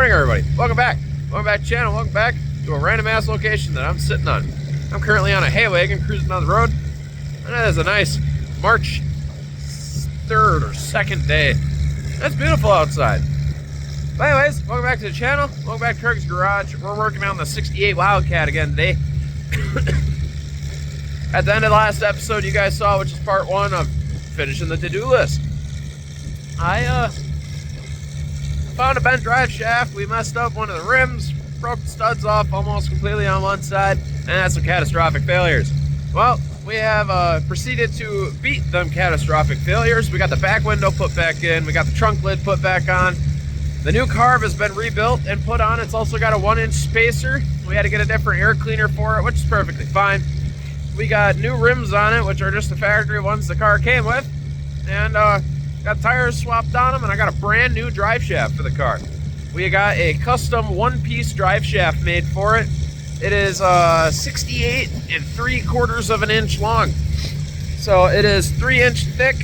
morning, everybody. Welcome back. Welcome back to the channel. Welcome back to a random ass location that I'm sitting on. I'm currently on a hay wagon cruising down the road. And that is a nice March 3rd or 2nd day. That's beautiful outside. But anyways, welcome back to the channel. Welcome back to Kirk's Garage. We're working on the 68 Wildcat again today. At the end of the last episode you guys saw, which is part 1 of finishing the to-do list, I found a bent drive shaft. We messed up one of the rims, broke the studs off almost completely on one side, and had some catastrophic failures. Well, we have proceeded to beat them catastrophic failures. We got the back window put back in. We got the trunk lid put back on. The new carb has been rebuilt and put on. It's also got a 1-inch spacer. We had to get a different air cleaner for it, which is perfectly fine. We got new rims on it, which are just the factory ones the car came with. And got tires swapped on them, and I got a brand new drive shaft for the car. We got a custom 1-piece drive shaft made for it. It is 68 3/4 of an inch long. So it is 3-inch thick,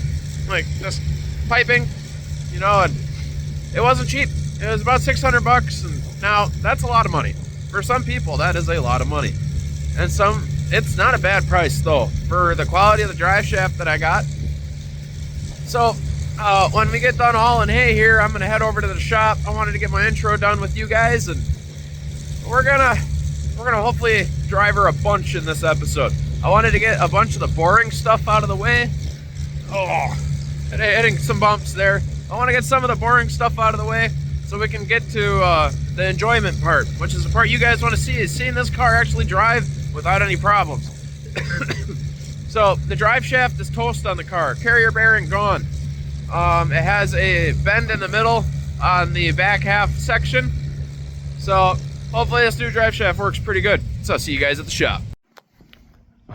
like just piping, you know, and it wasn't cheap. It was about 600 bucks, and now that's a lot of money. For some people, that is a lot of money. And it's not a bad price though, for the quality of the drive shaft that I got. So, when we get done hauling hay here, I'm gonna head over to the shop. I wanted to get my intro done with you guys, and we're gonna hopefully drive her a bunch in this episode. I wanted to get a bunch of the boring stuff out of the way. Oh, hitting some bumps there. I want to get some of the boring stuff out of the way so we can get to the enjoyment part, which is the part you guys want to see, is seeing this car actually drive without any problems. So the drive shaft is toast on the car. Carrier bearing gone. It has a bend in the middle on the back half section. So hopefully this new drive shaft works pretty good. So I'll see you guys at the shop.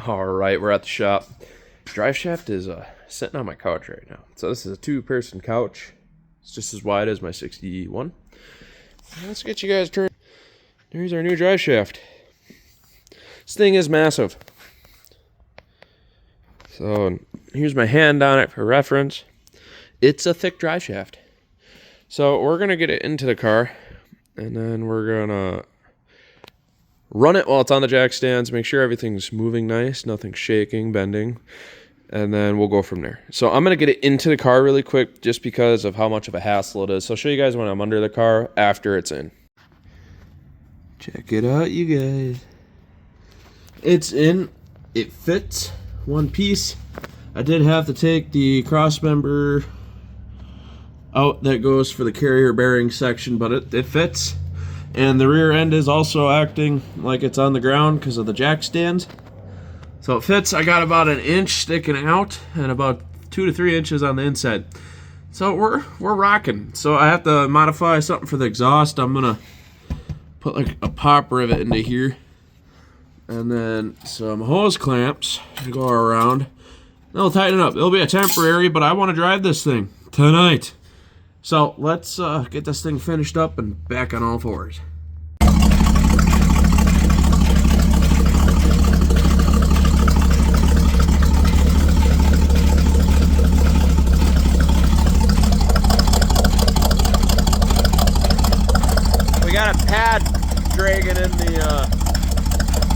All right, we're at the shop. Drive shaft is sitting on my couch right now. So this is a 2-person couch. It's just as wide as my 61. Let's get you guys turned. Here's our new drive shaft. This thing is massive. So here's my hand on it for reference. It's a thick drive shaft. So we're gonna get it into the car, and then we're gonna run it while it's on the jack stands, make sure everything's moving nice, nothing's shaking, bending, and then we'll go from there. So I'm gonna get it into the car really quick just because of how much of a hassle it is. So I'll show you guys when I'm under the car after it's in. Check it out, you guys. It's in. It fits. 1 piece. I did have to take the cross member out that goes for the carrier bearing section, but it fits. And the rear end is also acting like it's on the ground because of the jack stands. So it fits. I got about 1 inch sticking out and about 2 to 3 inches on the inside. So we're rocking. So I have to modify something for the exhaust. I'm gonna put like a pop rivet into here, and then some hose clamps to go around. They'll tighten it up. It'll be a temporary, but I want to drive this thing tonight. So let's get this thing finished up and back on all fours. We got a pad dragging in the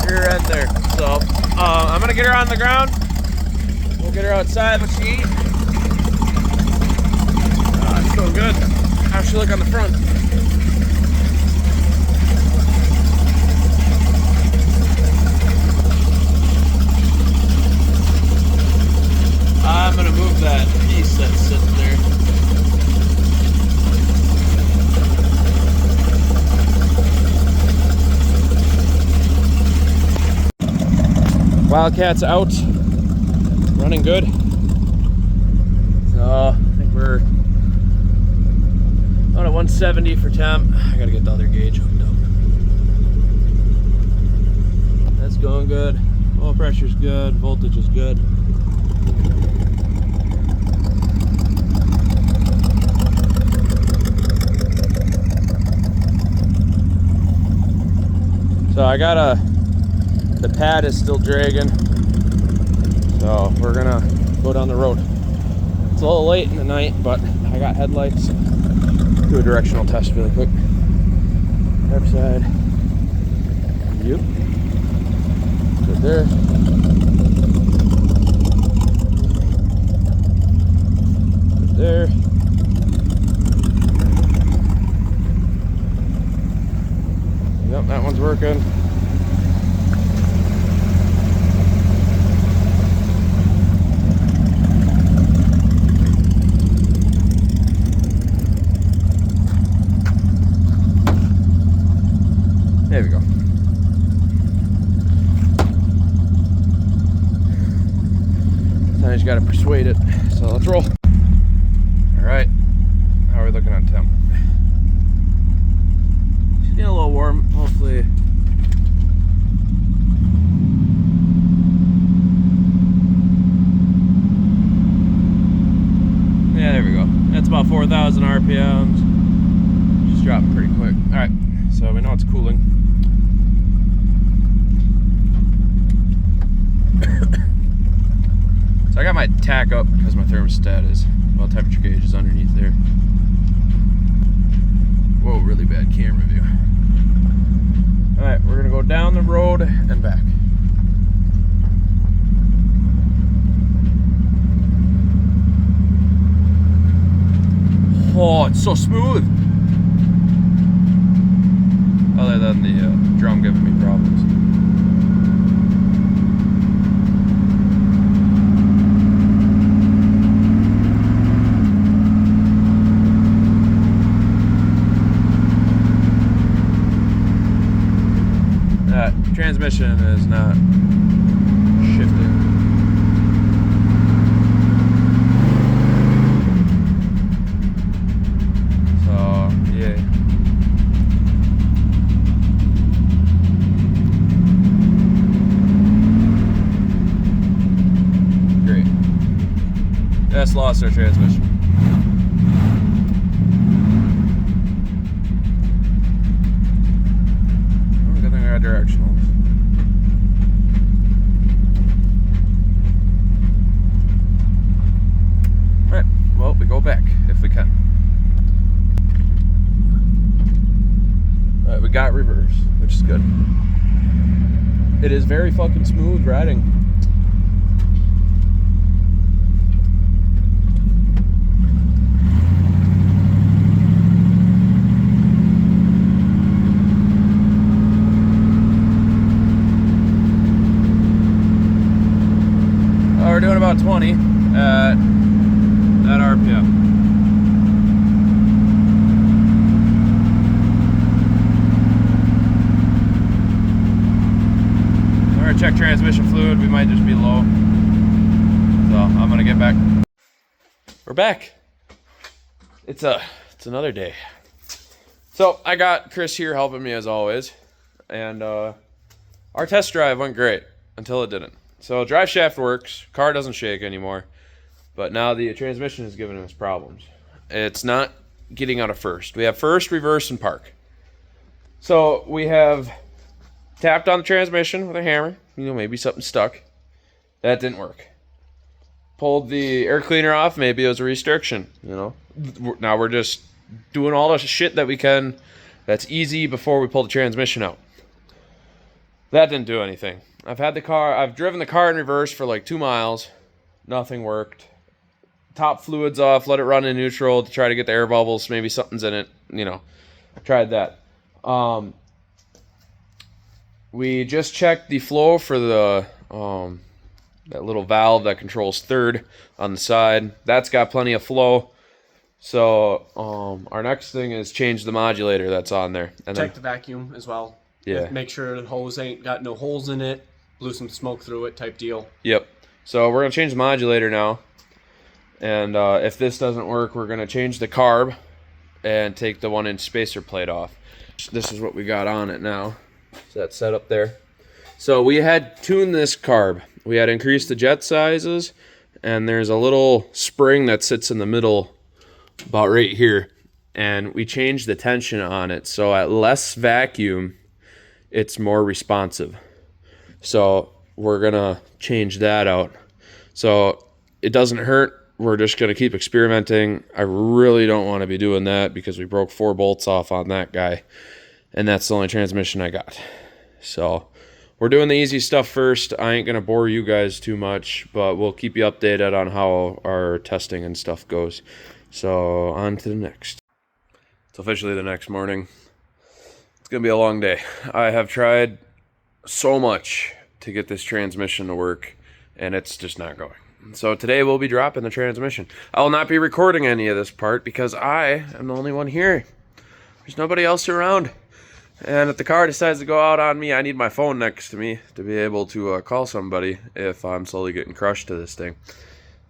rear end there. So I'm gonna get her on the ground. We'll get her outside what she eats. It's still good. How's she look on the front? I'm gonna move that piece that's sitting there. Wildcat's out, running good. So I think we're on at 170 for temp. I gotta get the other gauge hooked up. That's going good. Oil pressure's good. Voltage is good. So I got the pad is still dragging. So we're gonna go down the road. It's a little late in the night, but I got headlights. Do a directional test really quick. Left side. Yep. Right there. Right there. Yep, that one's working. There we go. Now you just gotta persuade it. So let's roll. Alright. How are we looking on temp? It's getting a little warm, hopefully. Yeah, there we go. That's about 4,000 RPMs. Just dropping pretty quick. Alright, so we know it's cooling. So I got my tack up because my thermostat is, well, temperature gauge is underneath there. Whoa, really bad camera view. Alright, we're gonna go down the road and back. Oh, it's so smooth! Other than the drum giving me problems. Transmission is not shifting. So, yeah. Great. That's lost our transmission. Oh, good thing I got directionals. Well, we go back if we can. Alright, we got reverse, which is good. It is very fucking smooth riding. We're doing about 20 at that RPM. We're gonna check transmission fluid. We might just be low. So I'm gonna get back. We're back. It's another day. So I got Chris here helping me as always, and our test drive went great until it didn't. So drive shaft works, car doesn't shake anymore. But now the transmission is giving us problems. It's not getting out of first. We have first, reverse, and park. So we have tapped on the transmission with a hammer. You know, maybe something stuck. That didn't work. Pulled the air cleaner off. Maybe it was a restriction. You know. Now we're just doing all the shit that we can. That's easy before we pull the transmission out. That didn't do anything. I've driven the car in reverse for like 2 miles. Nothing worked. Top fluids off, let it run in neutral to try to get the air bubbles. Maybe something's in it, you know. Tried that. We just checked the flow for the that little valve that controls third on the side. That's got plenty of flow. So our next thing is change the modulator that's on there. And check the vacuum as well. Yeah. Make sure the hose ain't got no holes in it. Blew some smoke through it type deal. Yep. So we're gonna change the modulator now. And if this doesn't work, we're going to change the carb and take the 1-inch spacer plate off. This is what we got on it now. So that's set up there. So we had tuned this carb. We had increased the jet sizes, and there's a little spring that sits in the middle about right here. And we changed the tension on it. So at less vacuum, it's more responsive. So we're going to change that out. So it doesn't hurt. We're just going to keep experimenting. I really don't want to be doing that because we broke 4 bolts off on that guy. and that's the only transmission I got. So we're doing the easy stuff first. I ain't gonna bore you guys too much, but we'll keep you updated on how our testing and stuff goes. So on to the next. It's officially the next morning. It's gonna be a long day. I have tried so much to get this transmission to work, and it's just not going. So today we'll be dropping the transmission. I will not be recording any of this part because I am the only one here. There's nobody else around. And if the car decides to go out on me, I need my phone next to me to be able to call somebody if I'm slowly getting crushed to this thing.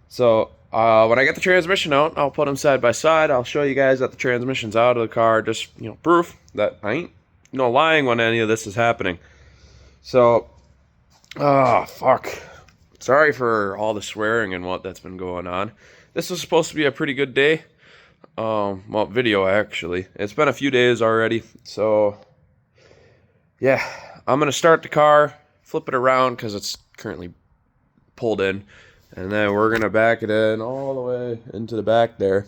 So when I get the transmission out, I'll put them side by side. I'll show you guys that the transmission's out of the car. Just, proof that I ain't lying when any of this is happening. So, fuck. Sorry for all the swearing and what that's been going on. This was supposed to be a pretty good day. Well, video actually. It's been a few days already. So, yeah. I'm going to start the car, flip it around because it's currently pulled in. And then we're going to back it in all the way into the back there.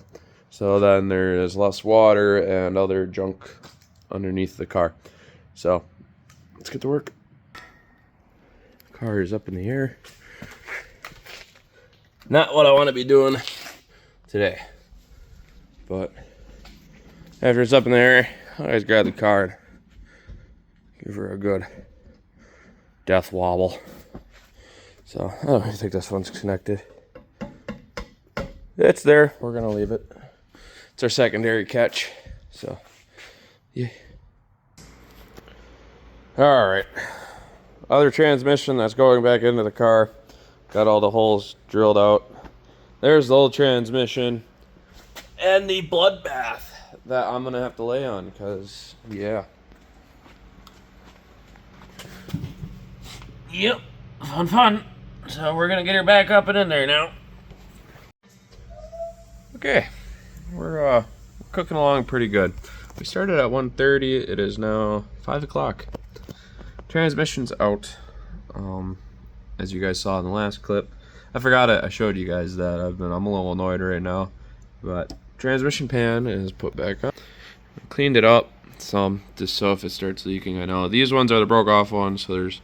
So then there is less water and other junk underneath the car. So, let's get to work. Car is up in the air. Not what I want to be doing today. But after it's up in the air, I always grab the car and give her a good death wobble. So I don't think this one's connected. It's there. We're going to leave it. It's our secondary catch. So, yeah. Alright. Other transmission that's going back into the car. Got all the holes drilled out. There's the old transmission. And the bloodbath that I'm going to have to lay on because, yeah. Yep. Fun. So we're going to get her back up and in there now. Okay. We're cooking along pretty good. We started at 1:30. It is now 5 o'clock. Transmission's out. As you guys saw in the last clip. I forgot it. I showed you guys that. I'm a little annoyed right now. But transmission pan is put back up. Cleaned it up some just so if it starts leaking. I know these ones are the broke off ones, so there's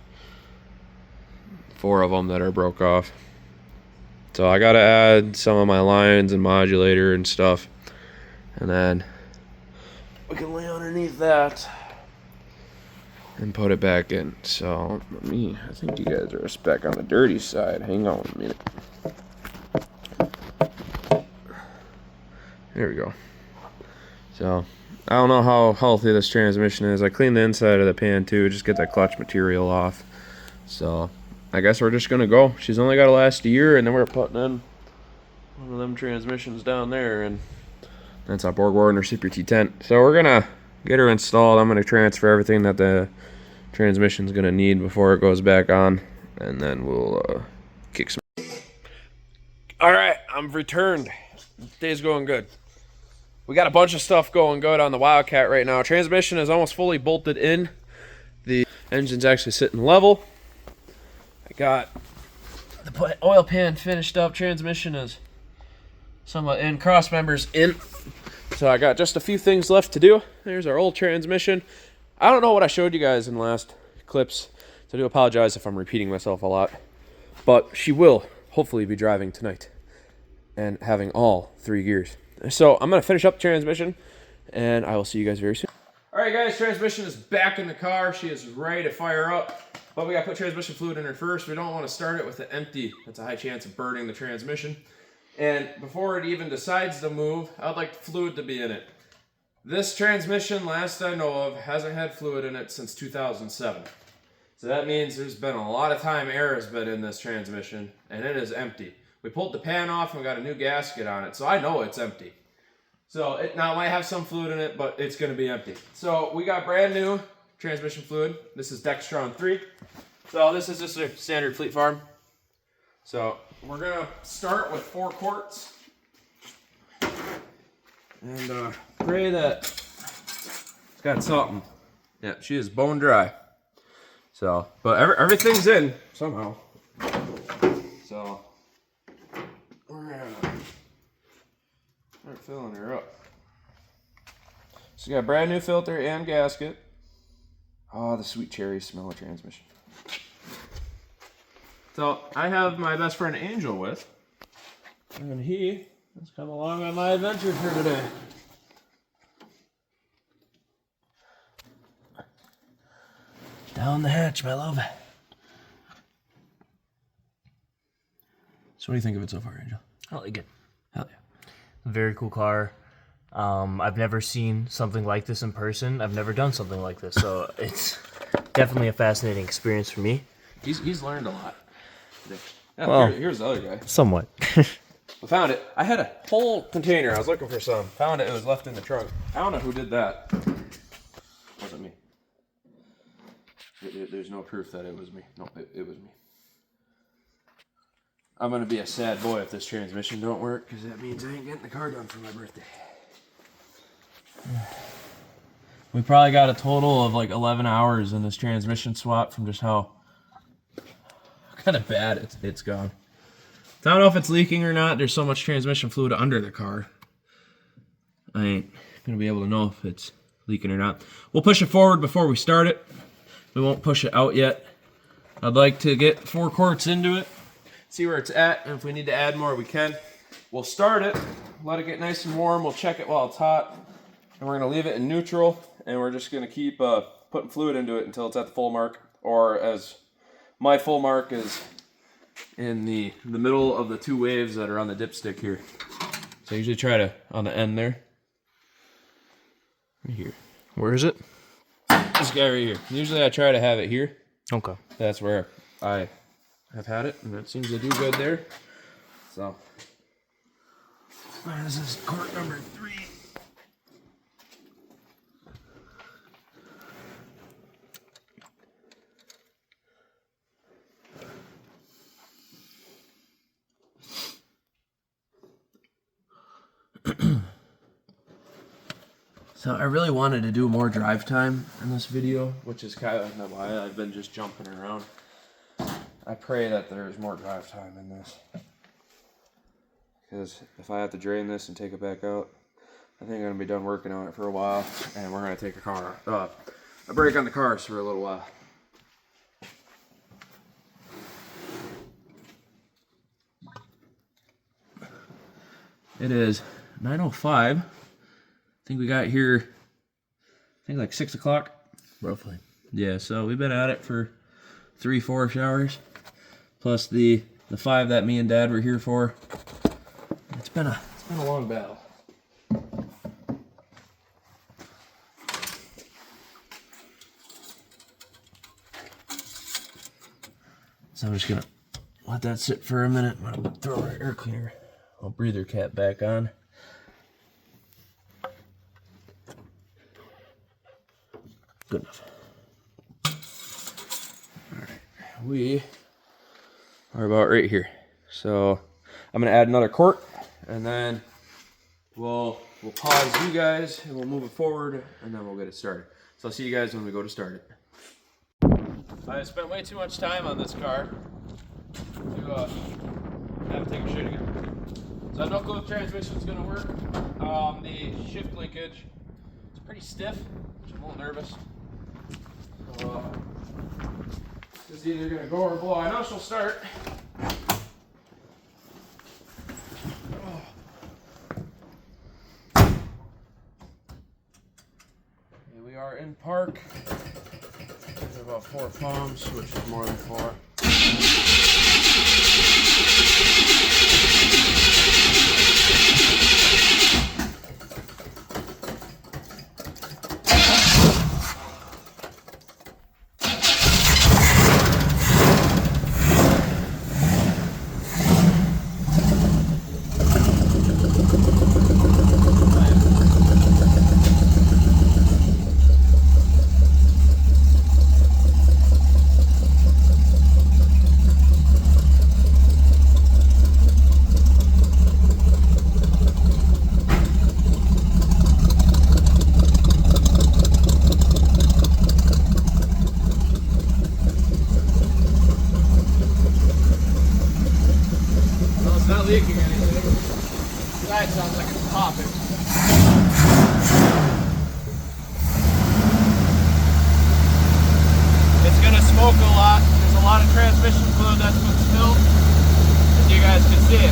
4 of them that are broke off. So I gotta add some of my lines and modulator and stuff, and then we can lay underneath that and put it back in. So I think you guys are a speck on the dirty side. Hang on a minute. There we go. So I don't know how healthy this transmission is. I cleaned the inside of the pan too, just get that clutch material off. So I guess we're just gonna go. She's only gotta last a year, and then we're putting in one of them transmissions down there, and that's our Borg Warner Super T10. So we're gonna get her installed. I'm gonna transfer everything that the transmission's gonna need before it goes back on, and then we'll kick some. All right, I'm returned. Day's going good. We got a bunch of stuff going good on the Wildcat right now. Transmission is almost fully bolted in. The engine's actually sitting level. I got the oil pan finished up. Transmission is somewhat in. Cross members in. So I got just a few things left to do. There's our old transmission. I don't know what I showed you guys in the last clips, so I do apologize if I'm repeating myself a lot. But she will hopefully be driving tonight and having all 3 gears. So I'm going to finish up the transmission, and I will see you guys very soon. All right, guys, transmission is back in the car. She is ready to fire up, but we got to put transmission fluid in her first. We don't want to start it with it empty. That's a high chance of burning the transmission. And before it even decides to move, I'd like the fluid to be in it. This transmission, last I know of, hasn't had fluid in it since 2007. So that means there's been a lot of time air has been in this transmission, and it is empty. We pulled the pan off and we got a new gasket on it, so I know it's empty. So it now might have some fluid in it, but it's going to be empty. So we got brand new transmission fluid. This is Dextron 3. So this is just a standard Fleet Farm. So we're going to start with 4 quarts. And pray that it's got something. Yeah, she is bone dry. So, but everything's in somehow. So we're gonna start filling her up. So you got a brand new filter and gasket. Oh, the sweet cherry smell of transmission. So I have my best friend Angel with, and he has come along on my adventure for today. Down the hatch, my love. So what do you think of it so far, Angel? I like it. Hell yeah. Very cool car. I've never seen something like this in person. I've never done something like this, so it's definitely a fascinating experience for me. He's learned a lot today. Yeah, Well, here's the other guy. Somewhat. I found it. I had a whole container. I was looking for some. Found it. It was left in the trunk. I don't know who did that. Wasn't me. There's no proof that it was me. No, it was me. I'm gonna be a sad boy if this transmission don't work, because that means I ain't getting the car done for my birthday. We probably got a total of like 11 hours in this transmission swap from just how kind of bad it's gone. So I don't know if it's leaking or not. There's so much transmission fluid under the car. I ain't gonna be able to know if it's leaking or not. We'll push it forward before we start it. We won't push it out yet. I'd like to get 4 quarts into it, see where it's at, and if we need to add more, we can. We'll start it, let it get nice and warm. We'll check it while it's hot, and we're gonna leave it in neutral, and we're just gonna keep putting fluid into it until it's at the full mark, or as my full mark is in the middle of the 2 waves that are on the dipstick here. So I usually try to, on the end there, right here. Where is it? This guy right here. Usually I try to have it here. Okay. That's where I have had it, and it seems to do good there. So, this is quart number 3. So I really wanted to do more drive time in this video, which is kind of why I've been just jumping around. I pray that there's more drive time in this, because if I have to drain this and take it back out, I think I'm going to be done working on it for a while, and we're going to take a break on the cars for a little while. It is 9:05. I think we got here, like 6 o'clock. Roughly. Yeah, so we've been at it for 3-4 hours, plus the 5 that me and Dad were here for. It's been a long battle. So I'm just gonna let that sit for a minute. I'm gonna throw our air cleaner, breather cap back on. Good enough. Alright, we are about right here. So I'm gonna add another quart, and then we'll pause you guys, and we'll move it forward, and then we'll get it started. So I'll see you guys when we go to start it. I spent way too much time on this car to have to take a shit again. So I don't know if the transmission's gonna work. The shift linkage is pretty stiff, which I'm a little nervous. It's either gonna go or blow. I know she'll start. Okay, we are in park. There's about 4 pumps, which is more than 4. lot of transmission fluid that's been spilled, as you guys can see.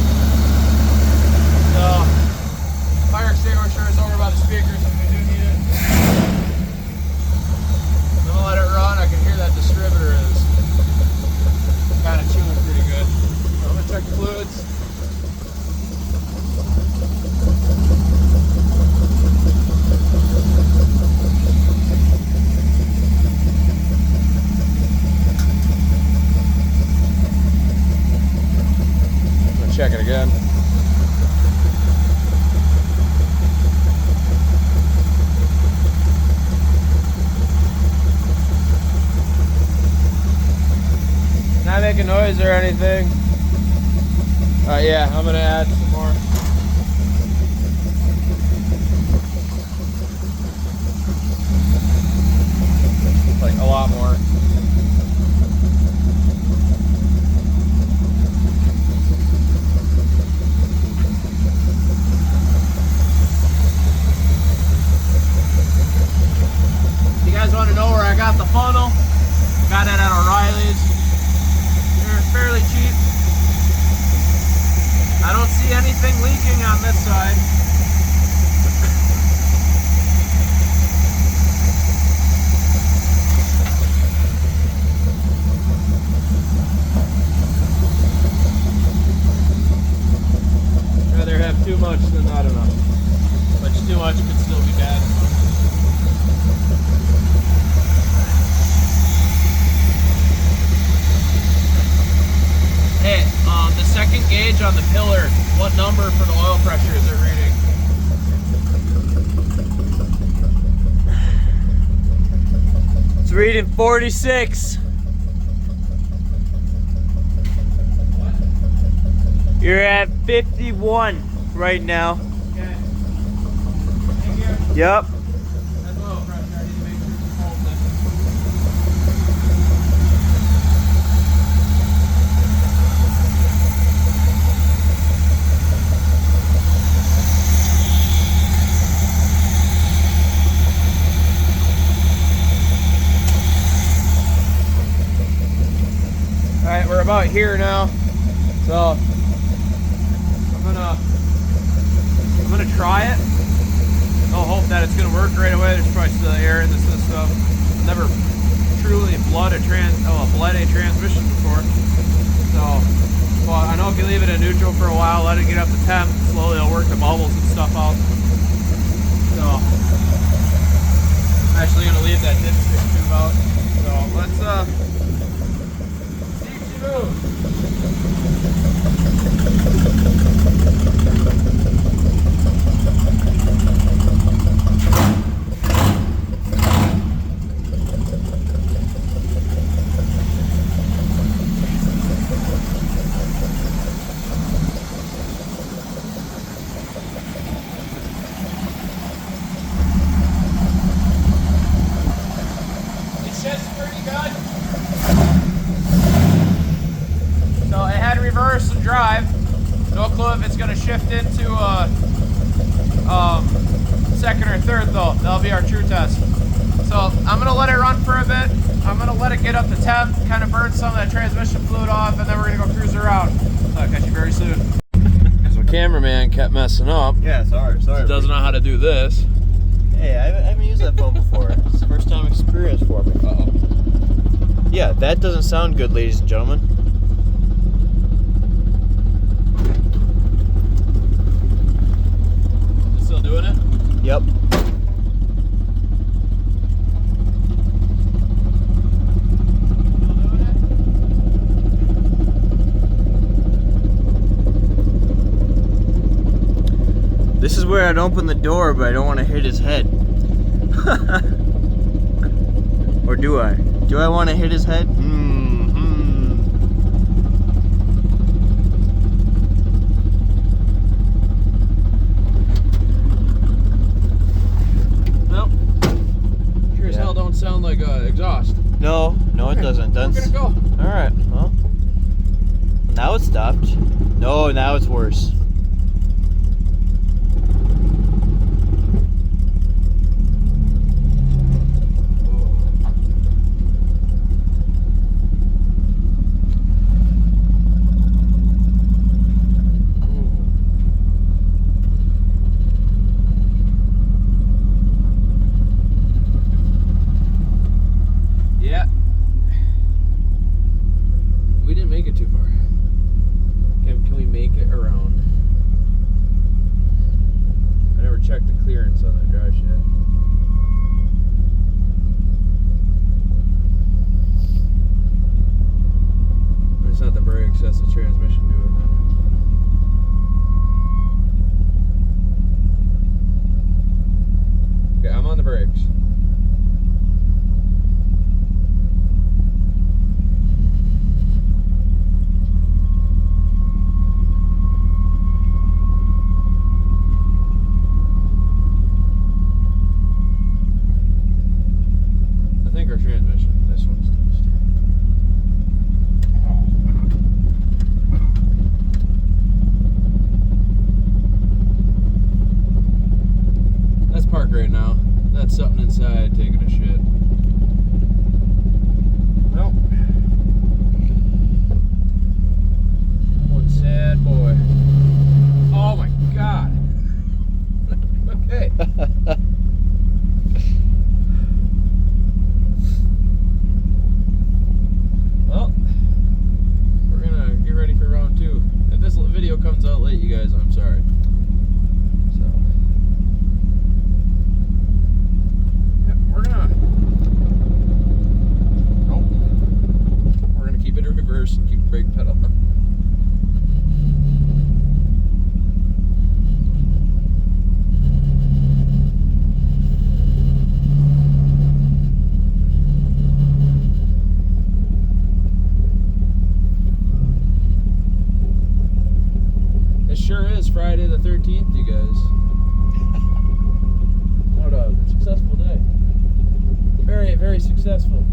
So, fire extinguisher is over by the speakers if we do need it. I'm gonna let it run. I can hear that distributor is kind of chewing pretty good. So I'm gonna check the fluids. Check it again. Not making noise or anything. Yeah, I'm gonna add some more. Like a lot more. Want to know where I got the funnel? Got it at O'Reilly's. They're fairly cheap. I don't see anything leaking on this side. Rather have too much than not enough. But too much could still be bad. Hey, the second gauge on the pillar, what number for the oil pressure is it reading? It's reading 46. What? You're at 51 right now. Okay. Thank you. Yep. That's oil pressure. I need to make sure it's holding it. Alright, we're about here now, so I'm gonna try it. I'll hope that it's gonna work right away. There's probably still air in the system. Never truly bled a transmission before, so well, I know if you leave it in neutral for a while, let it get up to temp, slowly it'll work the bubbles and stuff out. So I'm actually gonna leave that dipstick tube out. So let's It's just pretty good. So it had reverse and drive. No clue if it's going to shift into second or third though. That'll be our true test. So I'm going to let it run for a bit. I'm going to let it get up to temp, kind of burn some of that transmission fluid off, and then we're going to go cruise around. So I'll catch you very soon. So cameraman kept messing up. Yeah, sorry. He doesn't know how to do this. Hey, I haven't used that phone before. It's the first time experience for me. Uh-oh. Yeah, that doesn't sound good, ladies and gentlemen. Still doing it? Yep. This is where I'd open the door, but I don't want to hit his head. Or do I? Do I want to hit his head? Nope. Sure as hell don't sound like exhaust. No, it doesn't. We're gonna go. Alright, well. Now it stopped. No, now it's worse. think our transmission, this one's toast. That's parked right now. That's something inside taking a shit. Well, one sad boy. Oh my god. Okay. Well, we're gonna get ready for round 2. If this video comes out late, you guys, I'm sorry. So, yeah, we're gonna keep it in reverse and keep the brake pedal. Sure is Friday the 13th, you guys. What a successful day. Very, very successful.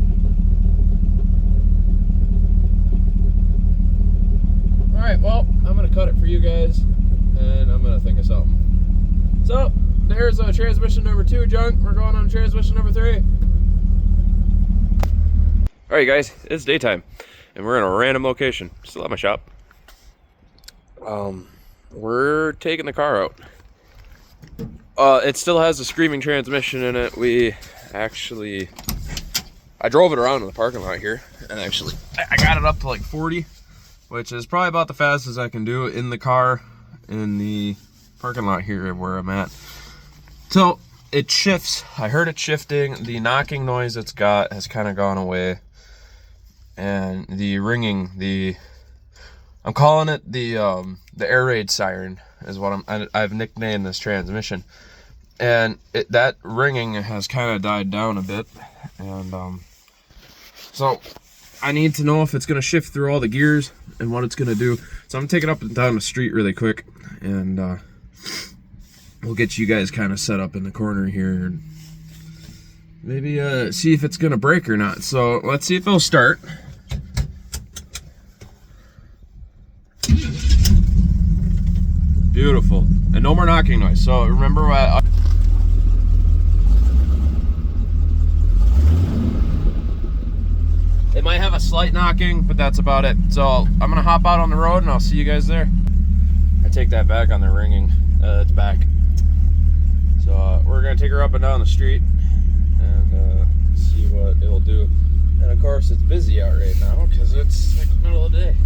Alright, well, I'm going to cut it for you guys, and I'm going to think of something. So, there's transmission number 2, junk. We're going on transmission number 3. Alright, guys, it's daytime, and we're in a random location. Still at my shop. We're taking the car out. It still has a screaming transmission in it. I drove it around in the parking lot here, and actually, I got it up to like 40, which is probably about the fastest I can do in the car, in the parking lot here where I'm at. So, it shifts. I heard it shifting. The knocking noise it's got has kind of gone away. And the ringing, I'm calling it the air raid siren is what I've nicknamed this transmission, and that ringing has kind of died down a bit, and so I need to know if it's gonna shift through all the gears and what it's gonna do. So I'm taking it up and down the street really quick, and we'll get you guys kind of set up in the corner here and maybe see if it's gonna break or not. So let's see if it'll start. Beautiful. And no more knocking noise. So remember what it might have a slight knocking, but that's about it. So I'm gonna hop out on the road and I'll see you guys there. I take that back on the ringing. It's back. So we're gonna take her up and down the street and see what it'll do. And of course it's busy out right now because it's like the middle of the day.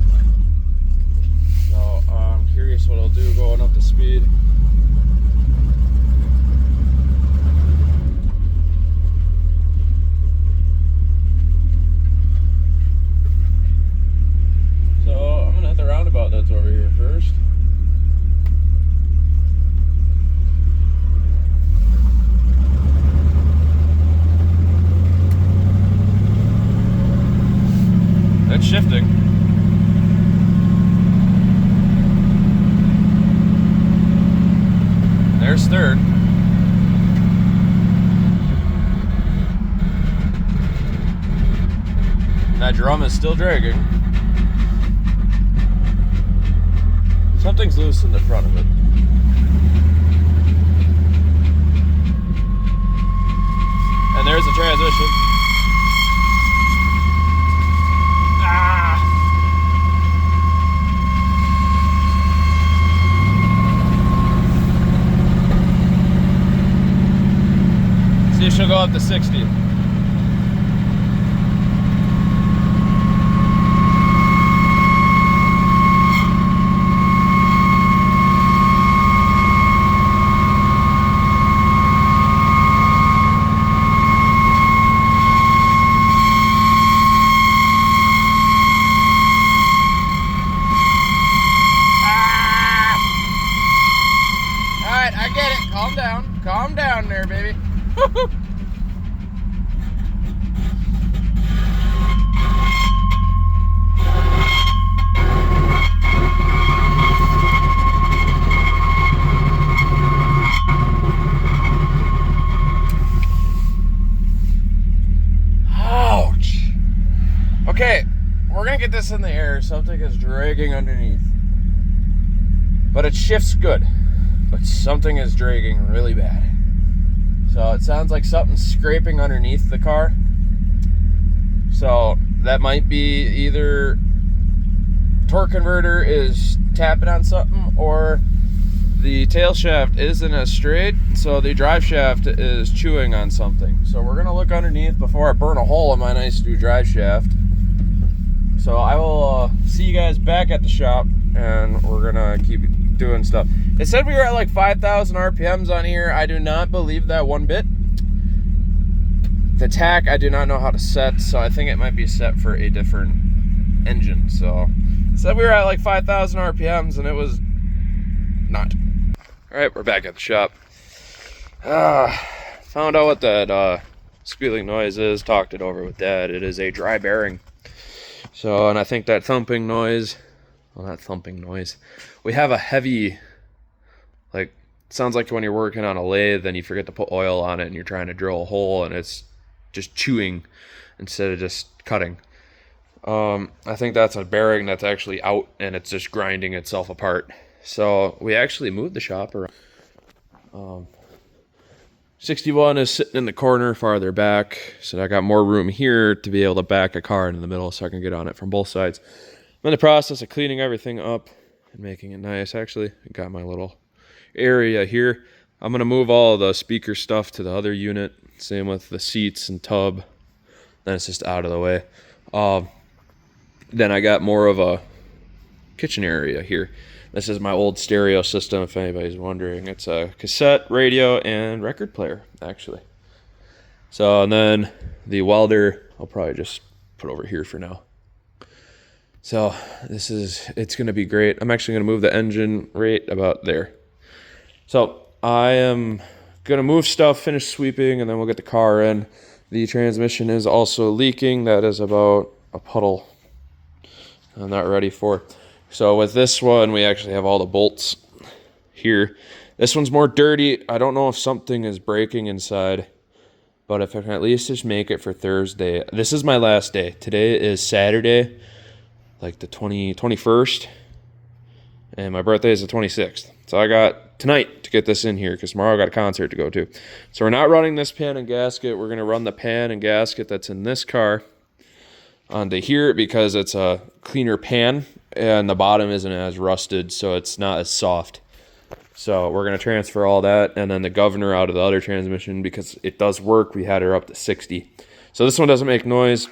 So I'm curious what I'll do going up to speed. So I'm gonna hit the roundabout that's over here first. It's shifting. There's third. That drum is still dragging. Something's loose in the front of it. And there's the transmission. See if she'll go up to 60. Alright, I get it. Calm down. Calm down there, baby. Okay, we're gonna get this in the air. Something is dragging underneath. But it shifts good. But something is dragging really bad. So it sounds like something's scraping underneath the car. So that might be either torque converter is tapping on something, or the tail shaft isn't as straight, so the drive shaft is chewing on something. So we're gonna look underneath before I burn a hole in my nice new drive shaft. So I will see you guys back at the shop, and we're gonna keep doing stuff. It said we were at like 5,000 RPMs on here. I do not believe that one bit. The tack I do not know how to set, so I think it might be set for a different engine. So it said we were at like 5,000 RPMs, and it was not. All right, we're back at the shop. Found out what that squealing noise is. Talked it over with Dad. It is a dry bearing. So, and I think that thumping noise, well, not thumping noise. We have a heavy, like, sounds like when you're working on a lathe and you forget to put oil on it and you're trying to drill a hole and it's just chewing instead of just cutting. I think that's a bearing that's actually out and it's just grinding itself apart. So we actually moved the shop around. 61 is sitting in the corner farther back, so I got more room here to be able to back a car into the middle so I can get on it from both sides. I'm in the process of cleaning everything up and making it nice. Actually, I got my little area here. I'm going to move all the speaker stuff to the other unit. Same with the seats and tub. Then it's just out of the way. Then I got more of a kitchen area here. This is my old stereo system, if anybody's wondering. It's a cassette, radio, and record player, actually. So, and then the welder, I'll probably just put over here for now. So, it's going to be great. I'm actually going to move the engine right about there. So, I am going to move stuff, finish sweeping, and then we'll get the car in. The transmission is also leaking. That is about a puddle. I'm not ready for. So with this one, we actually have all the bolts here. This one's more dirty. I don't know if something is breaking inside, but if I can at least just make it for Thursday. This is my last day. Today is Saturday, like the 21st, and my birthday is the 26th. So I got tonight to get this in here because tomorrow I got a concert to go to. So we're not running this pan and gasket. We're going to run the pan and gasket that's in this car onto here because it's a cleaner pan and the bottom isn't as rusted, so it's not as soft. So we're going to transfer all that and then the governor out of the other transmission because it does work. We had her up to 60. So this one doesn't make noise.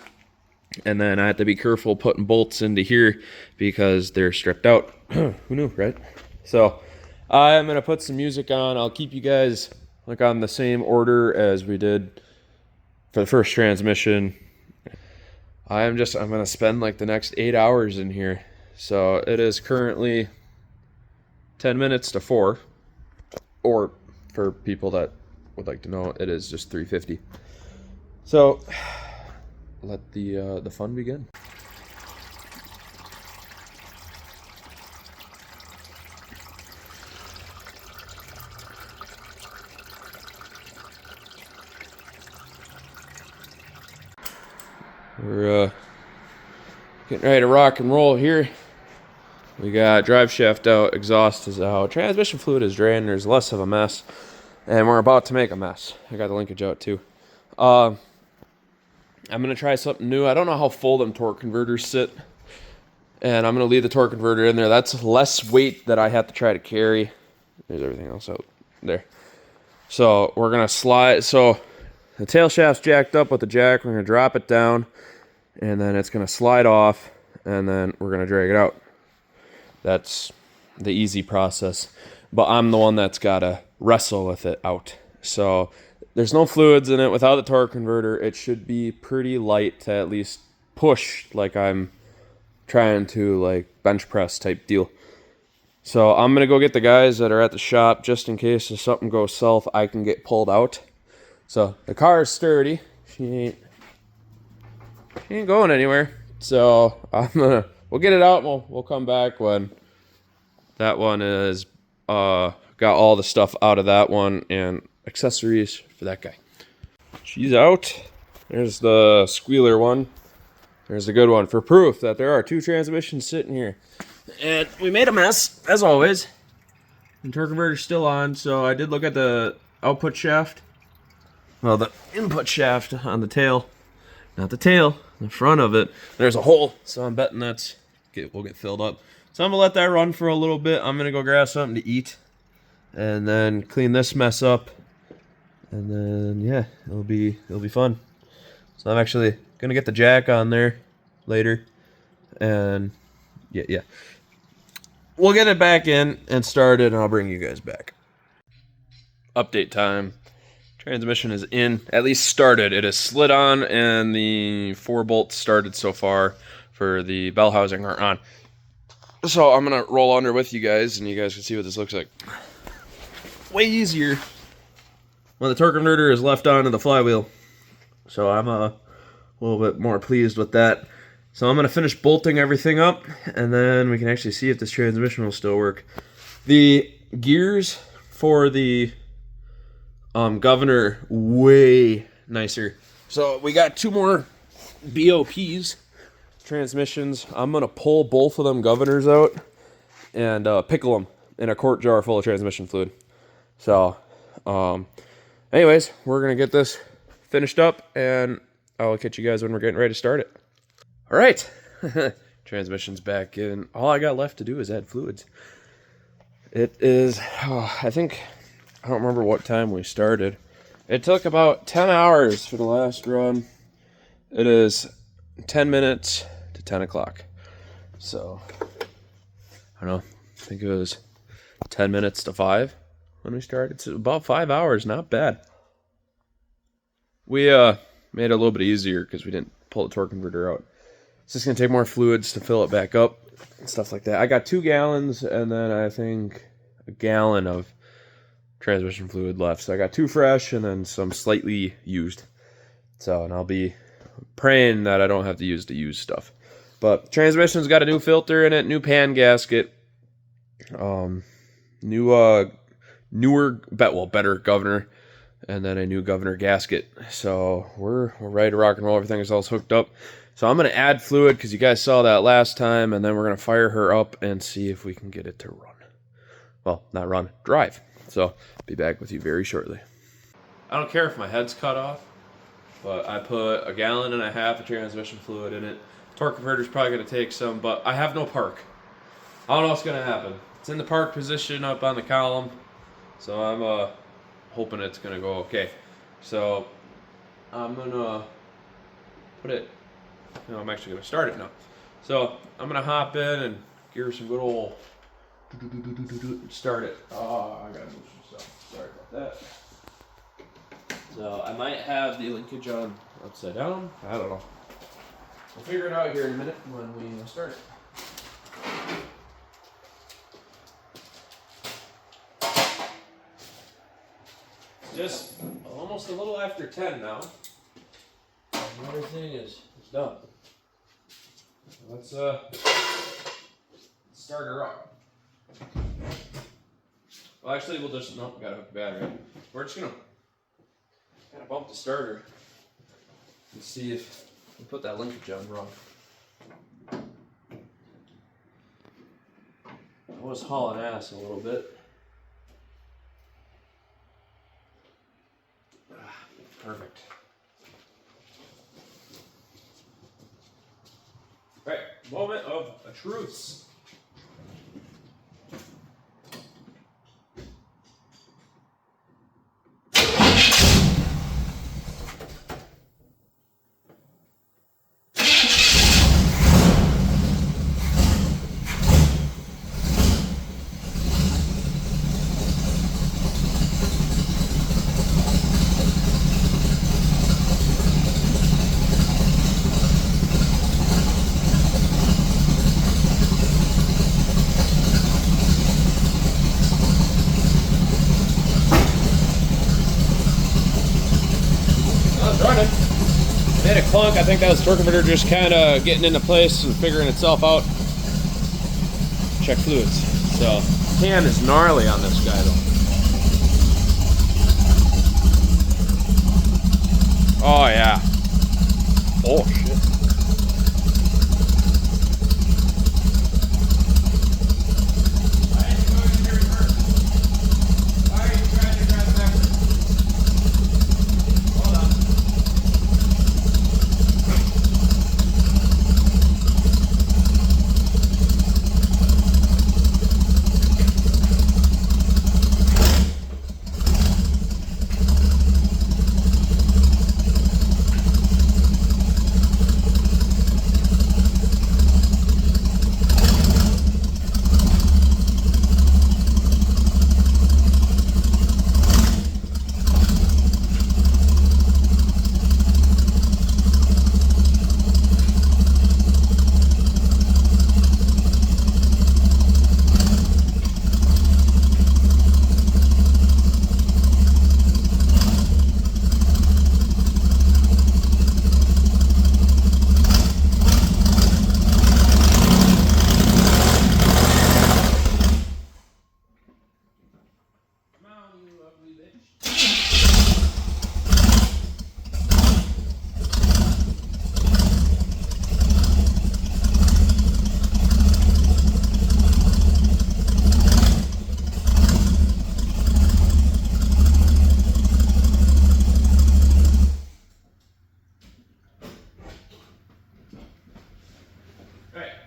And then I have to be careful putting bolts into here because they're stripped out. Who knew, right? So I'm going to put some music on. I'll keep you guys like on the same order as we did for the first transmission. I'm going to spend like the next 8 hours in here. So it is currently 10 minutes to 4, or for people that would like to know, it is just 3:50. So let the fun begin. We're getting ready to rock and roll here. We got drive shaft out, exhaust is out, transmission fluid is drained, there's less of a mess, and we're about to make a mess. I got the linkage out too. I'm going to try something new. I don't know how full them torque converters sit, and I'm going to leave the torque converter in there. That's less weight that I have to try to carry. There's everything else out there. So we're going to slide. So the tail shaft's jacked up with the jack. We're going to drop it down, and then it's going to slide off, and then we're going to drag it out. That's the easy process. But I'm the one that's got to wrestle with it out. So there's no fluids in it. Without the torque converter, it should be pretty light to at least push like I'm trying to like bench press type deal. So I'm going to go get the guys that are at the shop just in case if something goes south, I can get pulled out. So the car is sturdy. She ain't going anywhere. So we'll get it out and we'll come back when that one is got all the stuff out of that one and accessories for that guy. She's out. There's the squealer one. There's a good one for proof that there are 2 transmissions sitting here. And we made a mess, as always. And torque converter's still on, so I did look at the output shaft. Well, the input shaft on the tail. Not the tail, the front of it. There's a hole, so I'm betting will get filled up. So I'm gonna let that run for a little bit. I'm gonna go grab something to eat. And then clean this mess up. And then, yeah, it'll be fun. So I'm actually gonna get the jack on there later, and yeah, we'll get it back in and started, and I'll bring you guys back. Update time. Transmission is in, at least started. It is slid on, and the 4 bolts started so far for the bell housing are on. So I'm gonna roll under with you guys, and you guys can see what this looks like. Way easier when the torque converter is left on in the flywheel. So I'm a little bit more pleased with that. So I'm going to finish bolting everything up, and then we can actually see if this transmission will still work. The gears for the governor, way nicer. So we got 2 more BOPs, transmissions. I'm going to pull both of them governors out and pickle them in a quart jar full of transmission fluid. So, anyways, we're going to get this finished up, and I'll catch you guys when we're getting ready to start it. All right, transmission's back in. All I got left to do is add fluids. It is, I don't remember what time we started. It took about 10 hours for the last run. It is 10 minutes to 10 o'clock. So, I don't know, I think it was 10 minutes to 5 when we started. It's about 5 hours, not bad. We made it a little bit easier because we didn't pull the torque converter out. It's just going to take more fluids to fill it back up and stuff like that. I got 2 gallons and then I think a gallon of transmission fluid left. So I got 2 fresh and then some slightly used. So, and I'll be praying that I don't have to use the used stuff. But transmission's got a new filter in it, new pan gasket, better governor, and then a new governor gasket. So we're ready to rock and roll. Everything is all hooked up. So I'm going to add fluid because you guys saw that last time, and then we're going to fire her up and see if we can get it to run. Well, not run, drive. So be back with you very shortly. I don't care if my head's cut off, but I put 1.5 gallons of transmission fluid in it. Torque converter's probably going to take some, but I have no park. I don't know what's going to happen. It's in the park position up on the column, so I'm hoping it's going to go okay. So I'm going to put it, I'm actually going to start it now. So I'm going to hop in and give her some good old start it. Oh, I got to move some stuff. Sorry about that. So I might have the linkage on upside down. I don't know. We'll figure it out here in a minute when we start it. Just almost a little after 10 now. And everything is done. Let's start her up. Well, actually, we'll just, nope, gotta hook the battery. We're just gonna kind of bump the starter and see if we put that linkage on wrong. I was hauling ass a little bit. Perfect. Right, moment of a truce. Running. Made a clunk. I think that was torque converter just kind of getting into place and figuring itself out. Check fluids. So, pan is gnarly on this guy though. Oh yeah. Oh shit.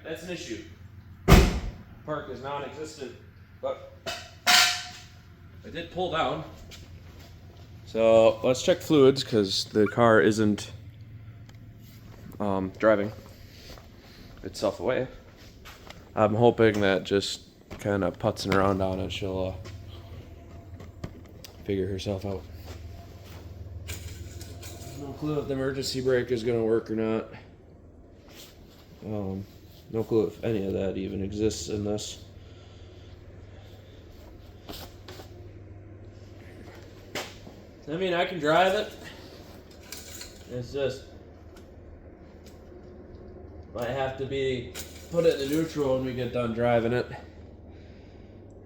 that's an issue. Park is non-existent, but I did pull down. So let's check fluids because the car isn't driving itself away. I'm hoping that just kind of putzing around on it, she'll figure herself out. No clue if the emergency brake is going to work or not. No clue if any of that even exists in this. I mean, I can drive it. It's just might have to be put it in the neutral when we get done driving it,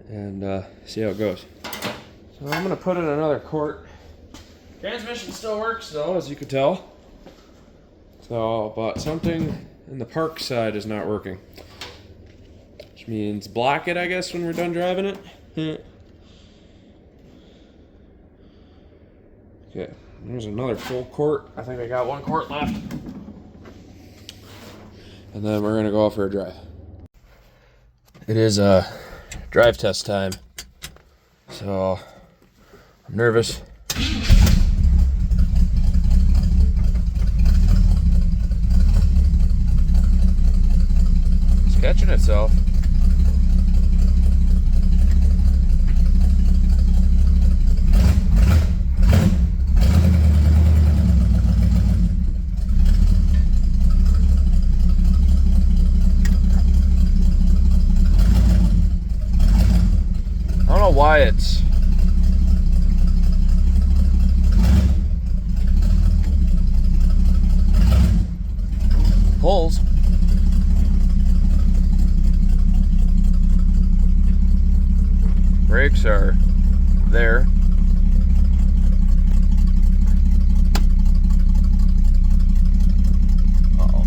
and see how it goes. So I'm gonna put in another quart. Transmission still works though, as you can tell. So, but something in the park side is not working, which means block it, I guess, when we're done driving it. Okay, there's another full quart. I think I got 1 quart left. And then we're gonna go out for a drive. It is drive test time. So I'm nervous. It's catching itself. I don't know why it's pulls. Brakes are there. Uh-oh.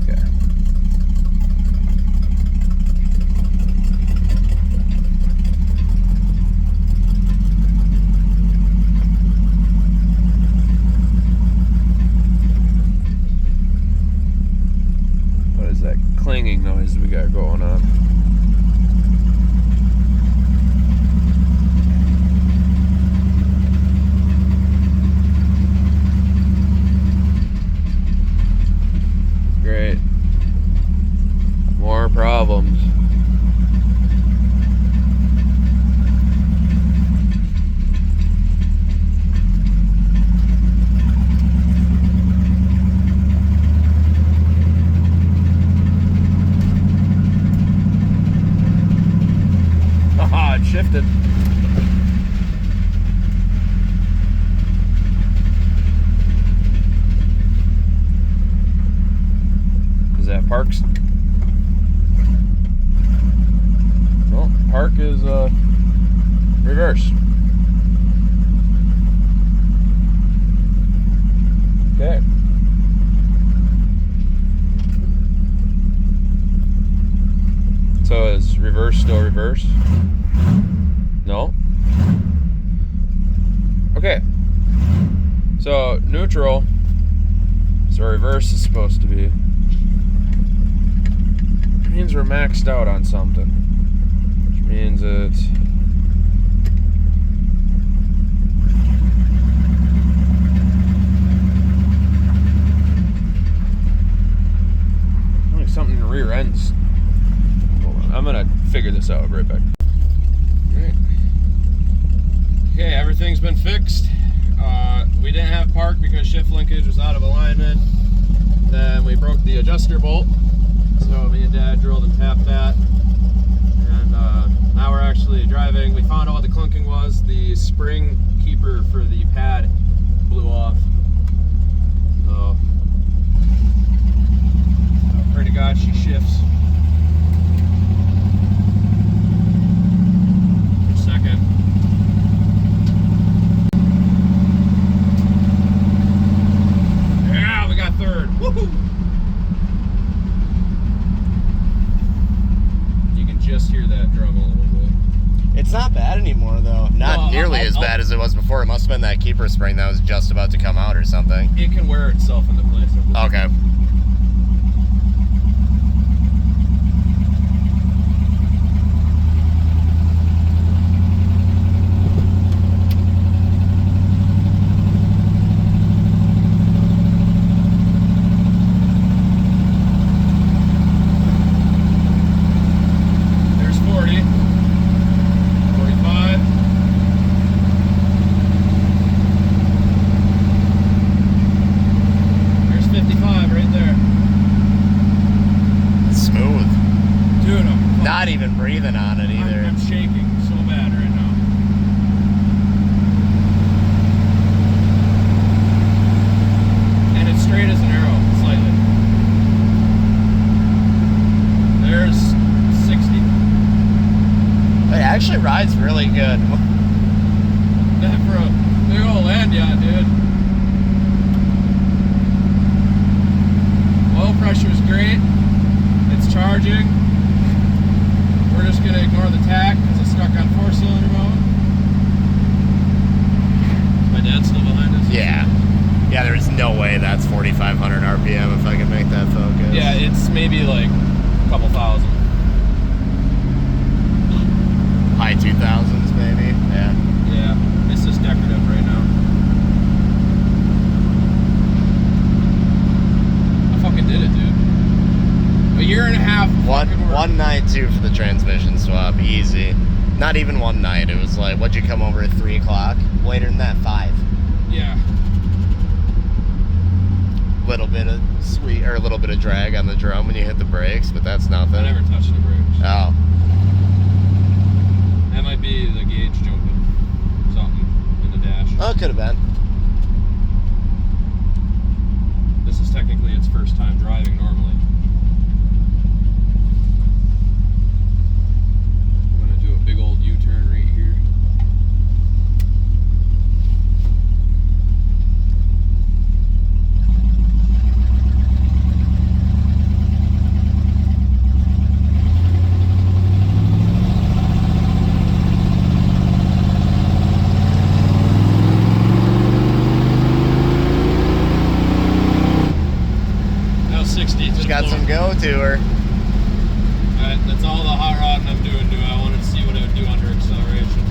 Okay. What is that clanging noise we got going on? Great. More problems. Haha, it shifted. Is that Park's? No, Park is reverse. Okay. So is reverse still reverse? No. Okay. So neutral is where reverse is supposed to be. Means we're maxed out on something, which means it's like something in the rear ends. Hold on, I'm gonna figure this out. I'll be right back. Alright. Okay, everything's been fixed. We didn't have Park because shift linkage was out of alignment. Then we broke the adjuster bolt. So me and Dad drilled and tapped that, and now we're actually driving. We found out what the clunking was. The spring keeper for the pad blew off. So, pray to God she shifts. For a second. Yeah, we got third. Woohoo! Just hear that drum a little bit. It's not bad anymore, though. Not nearly as bad as it was before. It must have been that keeper spring that was just about to come out or something. It can wear itself into place. Okay. not even breathing on it either. I'm shaking so bad right now. And it's straight as an arrow, slightly. There's 60. It actually rides really good. For a big old land yacht, dude. Oil pressure's great. It's charging. We're just gonna ignore the tack because it's stuck on 4-cylinder mode. My dad's still behind us. Yeah. Yeah, there's no way that's 4,500 RPM if I can make that focus. Yeah, it's maybe like a couple thousand. High 2000s maybe. Yeah. Yeah, this is decorative right now. I fucking did it, dude. A year and a half. One night too for the transmission swap, easy. Not even one night. It was like, what'd you come over at 3 o'clock? Later than that, 5. Yeah. Little bit of a little bit of drag on the drum when you hit the brakes, but that's nothing. I never touched the brakes. Oh. That might be the gauge jumping. Something in the dash. Oh, it could have been. This is technically its first time driving normally. I'm gonna do a big old U-turn right here. Now 60. Just got some go to her. Alright, that's all the hot rodding I'm doing to it. I wanted to see what it would do under acceleration.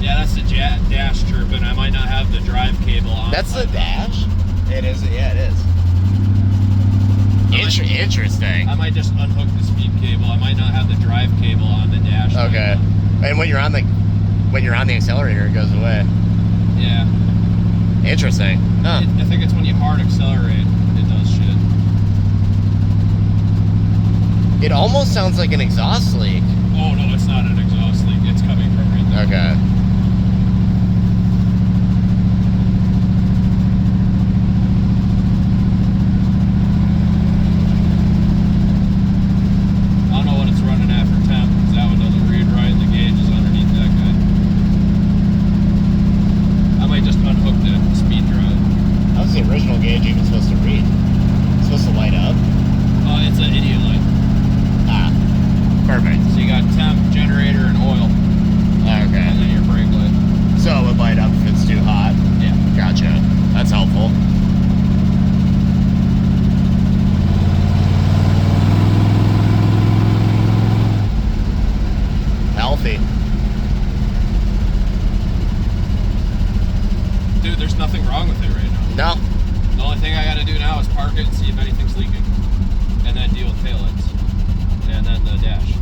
Yeah, that's the dash chirping. I might not have the drive cable on. That's the dash? It is, yeah, it is. Interesting. I might just unhook the speed cable. I might not have the drive cable on the dash. Okay. And when you're on the accelerator, it goes away. Yeah. Interesting. Huh. I think it's when you hard accelerate, it does shit. It almost sounds like an exhaust leak. Oh no, it's not an exhaust leak. It's coming from right there. Okay. I don't know what it's running at for temp, because that one doesn't read right, and the gauge is underneath that guy. I might just unhook the speed drive. How's the original gauge even supposed to read? It's supposed to light up? It's an idiot light. Ah. Perfect. So you got temp, generator, and oil, Okay. and then your brake light. So it would light up if it's too hot? Yeah. Gotcha. That's helpful. Healthy. Dude, there's nothing wrong with it right now. No. The only thing I gotta do now is park it and see if anything's leaking. And then deal with taillights. And then the dash.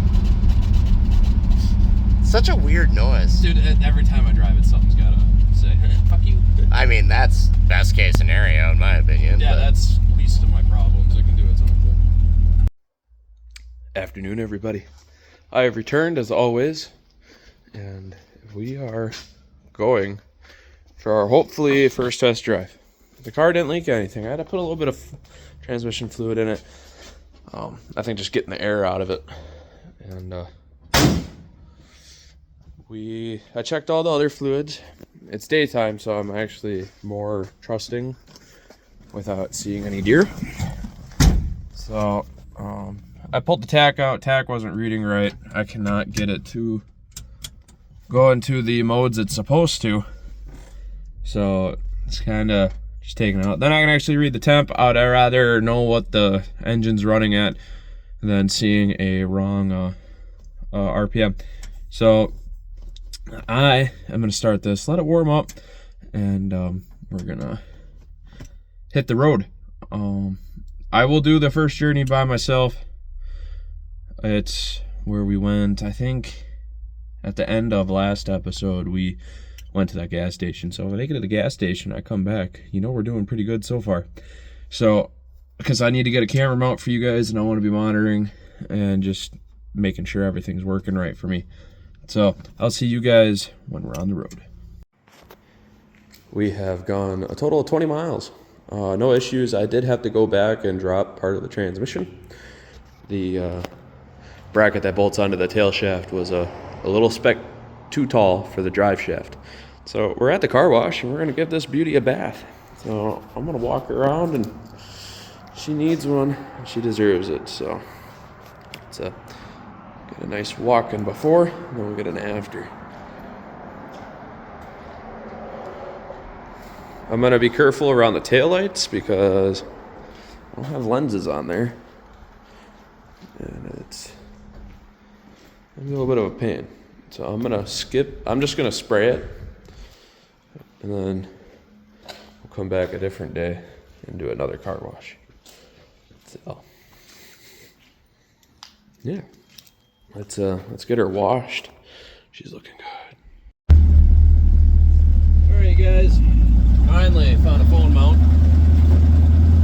Such a weird noise. Dude, every time I drive it, something's gotta say, fuck you. I mean, that's best case scenario in my opinion. Yeah, but that's least of my problems. It can do its own thing. Afternoon, everybody. I have returned as always, and we are going for our hopefully first test drive. The car didn't leak anything. I had to put a little bit of transmission fluid in it. I think just getting the air out of it. And I checked all the other fluids. It's daytime, so I'm actually more trusting without seeing any deer. So I pulled the tack out. Tack wasn't reading right. I cannot get it to go into the modes it's supposed to. So it's kind of just taking it out. Then I can actually read the temp out. I'd rather know what the engine's running at than seeing a wrong RPM. So I am going to start this, let it warm up, and we're going to hit the road. I will do the first journey by myself. It's where we went, I think, at the end of last episode, we went to that gas station. So if I make it to the gas station, I come back, we're doing pretty good so far. So, because I need to get a camera mount for you guys, and I want to be monitoring and just making sure everything's working right for me. So I'll see you guys when we're on the road. We have gone a total of 20 miles. No issues. I did have to go back and drop part of the transmission. The bracket that bolts onto the tail shaft was a little speck too tall for the drive shaft. So we're at the car wash and we're gonna give this beauty a bath. So I'm gonna walk her around, and she needs one and she deserves it. So it's get a nice walk in before, and then we'll get an after. I'm gonna be careful around the taillights because I don't have lenses on there, and it's a little bit of a pain. So I'm just gonna spray it, and then we'll come back a different day and do another car wash. So yeah, let's get her washed. She's looking good. All right, guys. Finally found a phone mount.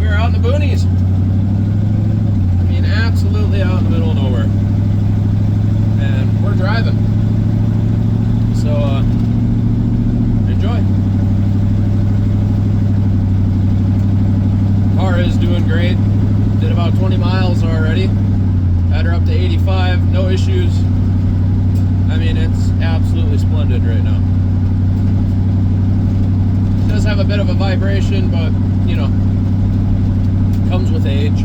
We're out in the boonies. I mean, absolutely out in the middle of nowhere. And we're driving. So, enjoy. Car is doing great. Did about 20 miles already. Had her up to 85, no issues. I mean, it's absolutely splendid right now. Does have a bit of a vibration, but you know, comes with age.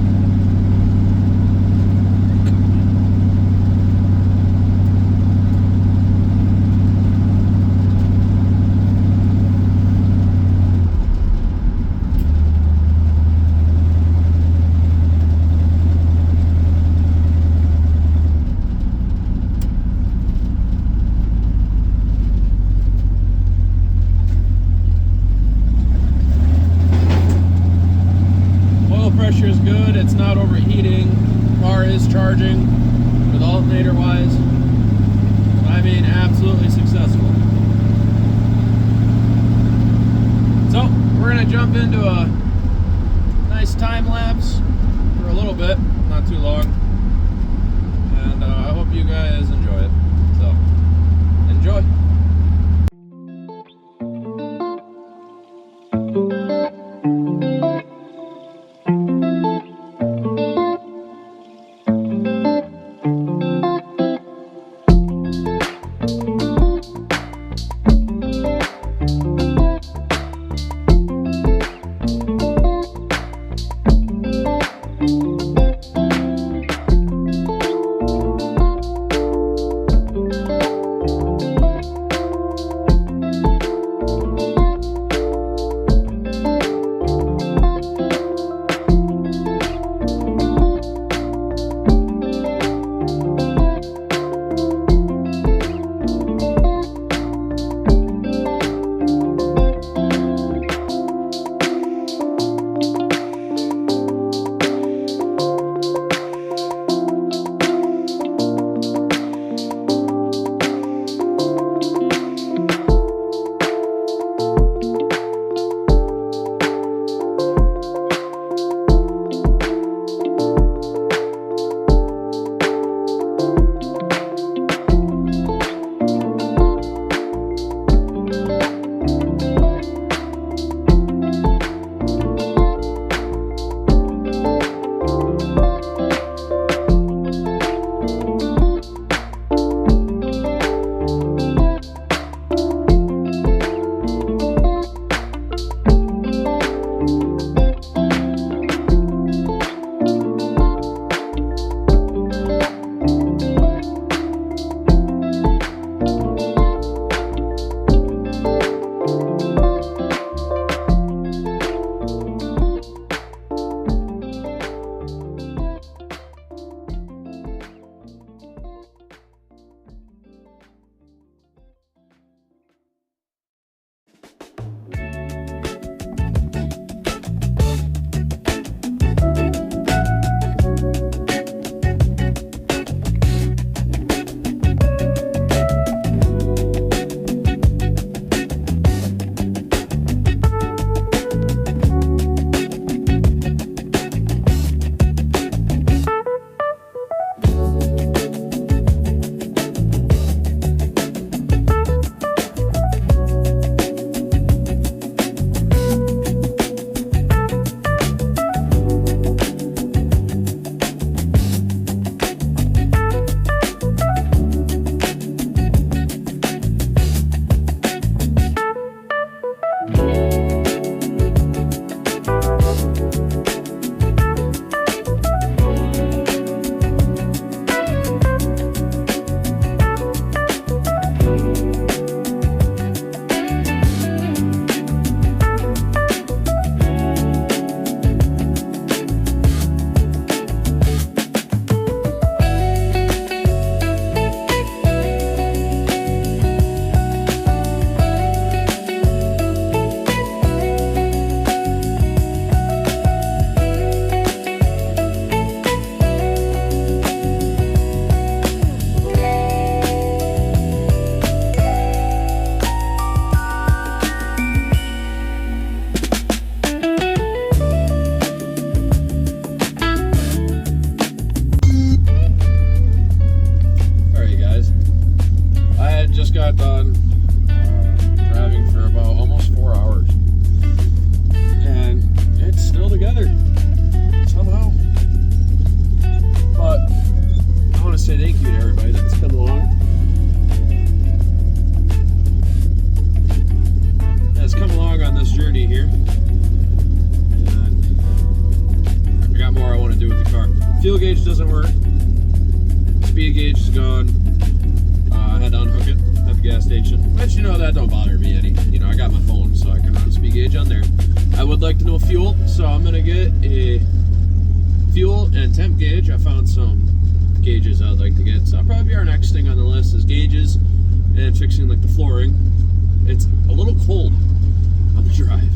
Pressure is good, it's not overheating, car is charging with alternator wise. I mean, absolutely successful. So we're gonna jump into a nice time lapse for a little bit, not too long, and I hope you guys enjoy it. So enjoy. fuel gauge doesn't work. Speed gauge is gone. I had to unhook it at the gas station. But you know, that don't bother me any. You know, I got my phone, so I can run speed gauge on there. I would like to know fuel, so I'm gonna get a fuel and temp gauge. I found some gauges I'd like to get. So that'll probably be our next thing on the list is gauges and fixing like the flooring. It's a little cold on the drive,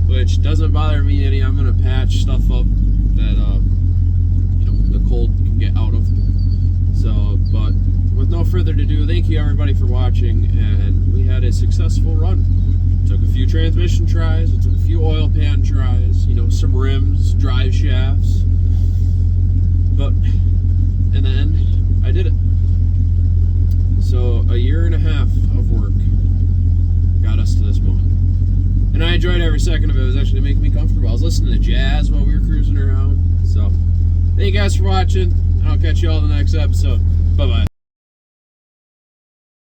which doesn't bother me any. I'm gonna patch stuff up that you know, the cold can get out of. So, but with no further ado, thank you everybody for watching, and we had a successful run. Took a few transmission tries, it took a few oil pan tries, you know, some rims, drive shafts, but in the end, I did it. So a year and a half of work got us to this moment. And I enjoyed every second of it. It was actually making me comfortable. I was listening to jazz while we were cruising around. So thank you guys for watching. I'll catch you all in the next episode. Bye-bye.